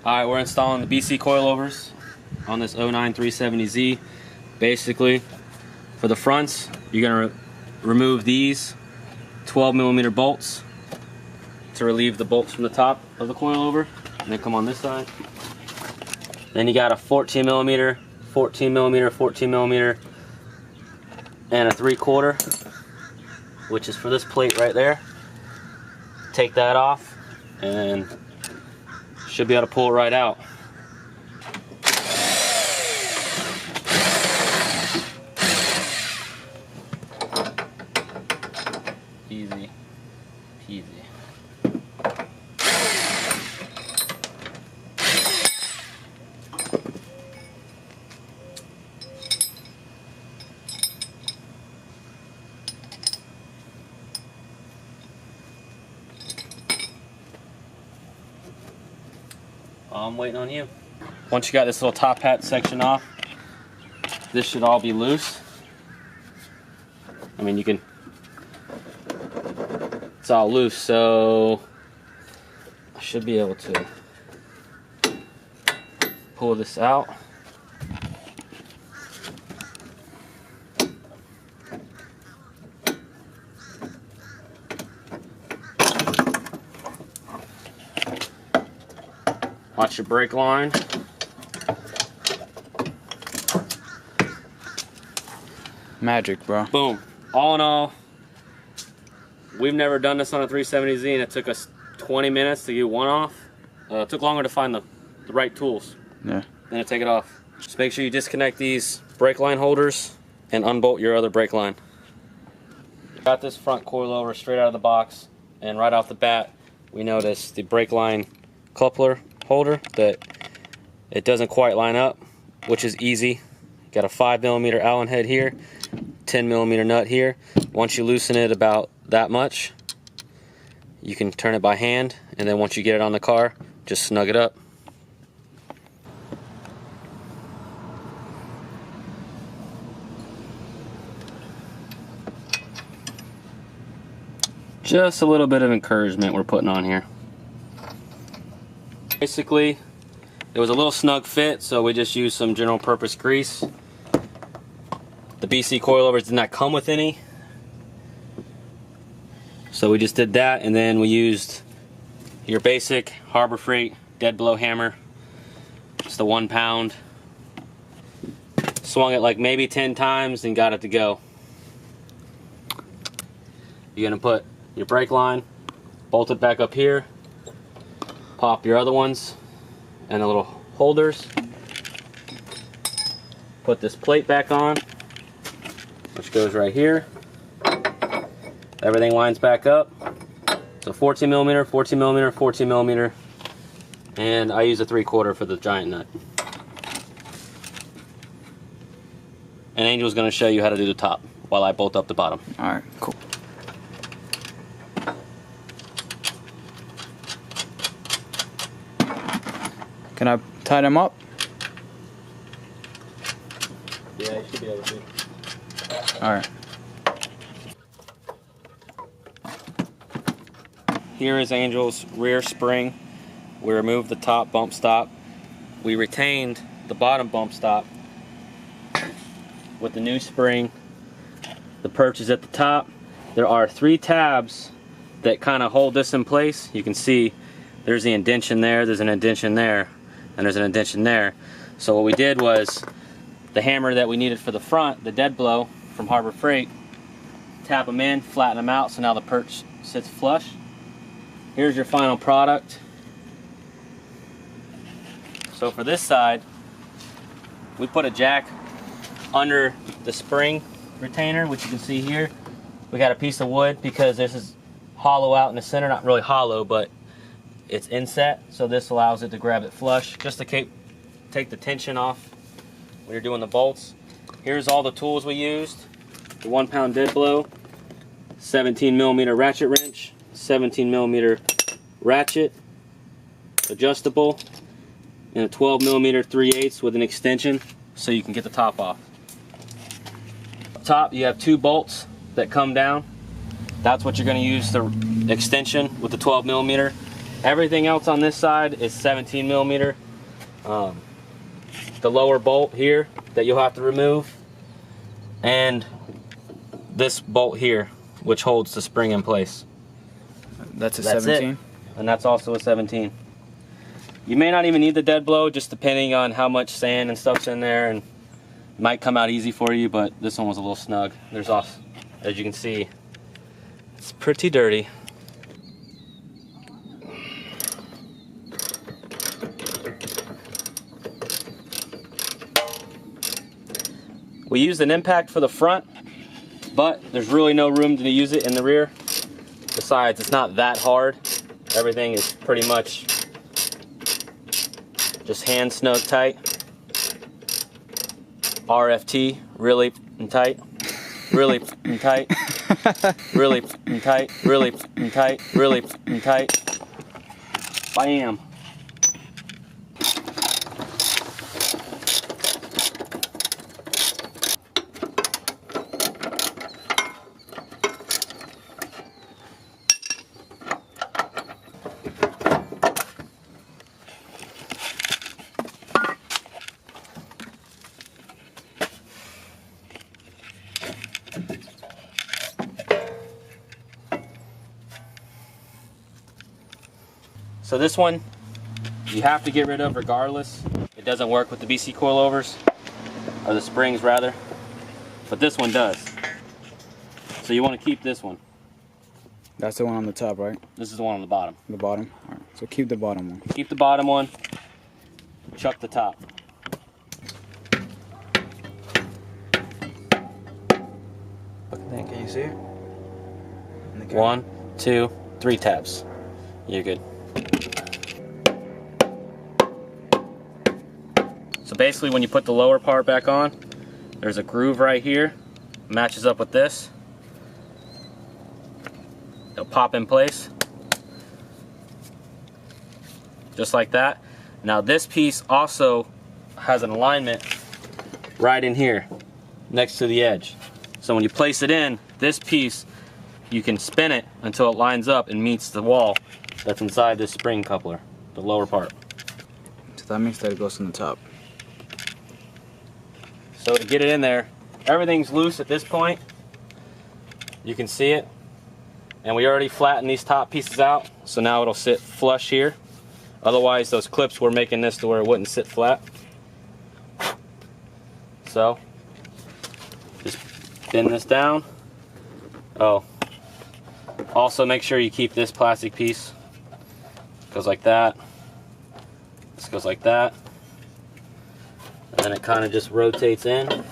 Alright, we're installing the BC coilovers on this 09 370Z. Basically, for the fronts, you're going to remove these 12mm bolts to relieve the bolts from the top of the coilover, and then come on this side. Then you got a 14mm, 14mm, 14mm, and a 3/4, which is for this plate right there. Take that off, and should be able to pull it right out. Easy peasy. I'm waiting on you. Once you got this little top hat section off, this should all be loose. I mean, you can, it's all loose, so I should be able to pull this out. Watch your brake line. Magic, bro. Boom. All in all, we've never done this on a 370Z, and it took us 20 minutes to get one off. It took longer to find the right tools than to take it off. Just make sure you disconnect these brake line holders and unbolt your other brake line. Got this front coilover straight out of the box, and right off the bat, we noticed the brake line coupler holder that it doesn't quite line up, which is easy. Got a 5mm Allen head here, 10mm nut here. Once you loosen it about that much, you can turn it by hand, and then once you get it on the car, just snug it up. Just a little bit of encouragement we're putting on here. Basically, it was a little snug fit, so we just used some general purpose grease. The BC coilovers did not come with any, so we just did that, and then we used your basic Harbor Freight dead blow hammer. Just the 1 pound. Swung it like maybe 10 times and got it to go. You're gonna put your brake line, bolt it back up here, pop your other ones and the little holders, put this plate back on, which goes right here. Everything lines back up. So 14mm, 14mm, 14mm, and I use a 3/4 for the giant nut. And Angel's going to show you how to do the top while I bolt up the bottom. Alright, cool. Can I tie them up? Yeah, you should be able to. Alright. Here is Angel's rear spring. We removed the top bump stop. We retained the bottom bump stop with the new spring. The perch is at the top. There are 3 tabs that kind of hold this in place. You can see there's the indentation there, there's an indentation there, and there's an indentation there. So what we did was the hammer that we needed for the front, the dead blow from Harbor Freight, tap them in, flatten them out, so now the perch sits flush. Here's your final product. So for this side, we put a jack under the spring retainer, which you can see here. We got a piece of wood because this is hollow out in the center, not really hollow, but it's inset, so this allows it to grab it flush, just to take the tension off when you're doing the bolts. Here's all the tools we used. The 1 pound dead blow, 17mm ratchet wrench, 17mm ratchet, adjustable, and a 12mm 3/8 with an extension so you can get the top off. Up top you have 2 bolts that come down. That's what you're going to use the extension with the 12mm. Everything else on this side is 17mm. The lower bolt here that you'll have to remove, and this bolt here which holds the spring in place. That's a 17? It. And that's also a 17. You may not even need the dead blow, just depending on how much sand and stuff's in there, and it might come out easy for you, but this one was a little snug. There's also, as you can see, it's pretty dirty. We used an impact for the front, but there's really no room to use it in the rear. Besides, it's not that hard. Everything is pretty much just hand snug tight. RFT, really tight, really tight, really tight, really tight, really tight. Bam. So this one you have to get rid of regardless. It doesn't work with the BC coilovers, or the springs rather, but this one does. So you want to keep this one. That's the one on the top, right? This is the one on the bottom. The bottom? Alright, so keep the bottom one. Keep the bottom one, chuck the top. Can you see it? 1, 2, 3 taps. You're good. So basically when you put the lower part back on, there's a groove right here, matches up with this. It'll pop in place, just like that. Now this piece also has an alignment right in here, next to the edge. So when you place it in, this piece, you can spin it until it lines up and meets the wall that's inside this spring coupler, the lower part. So that means that it goes on the top. So to get it in there, everything's loose at this point. You can see it. And we already flattened these top pieces out, so now it'll sit flush here. Otherwise, those clips were making this to where it wouldn't sit flat. So, just bend this down. Oh, also make sure you keep this plastic piece. Goes like that. This goes like that. And then it kind of just rotates in.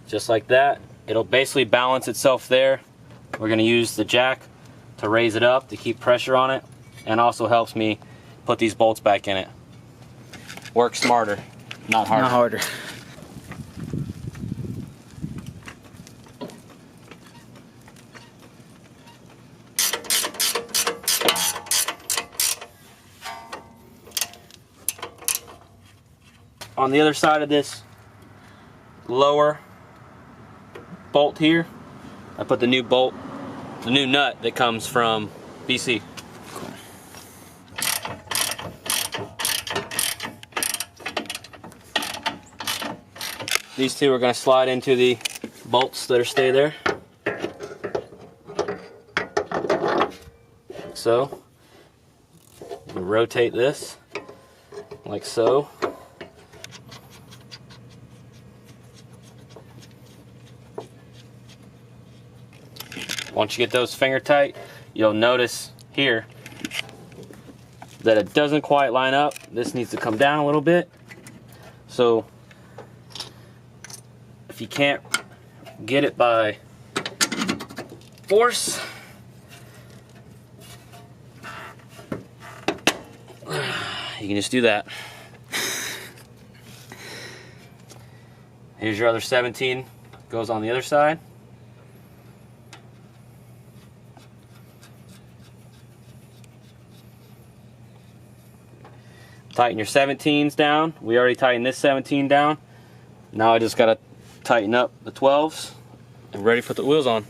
Just like that. It'll basically balance itself there. We're going to use the jack to raise it up to keep pressure on it, and also helps me put these bolts back in it. Work smarter, not harder. Not harder. On the other side of this lower bolt here, I put the new bolt, the new nut that comes from BC. Cool. These two are going to slide into the bolts that are stay there. So, we rotate this like so. Once you get those finger tight, you'll notice here that it doesn't quite line up. This needs to come down a little bit. So if you can't get it by force, you can just do that. Here's your other 17, goes on the other side. Tighten your 17s down. We already tightened this 17 down. Now I just gotta tighten up the 12s and ready to put the wheels on.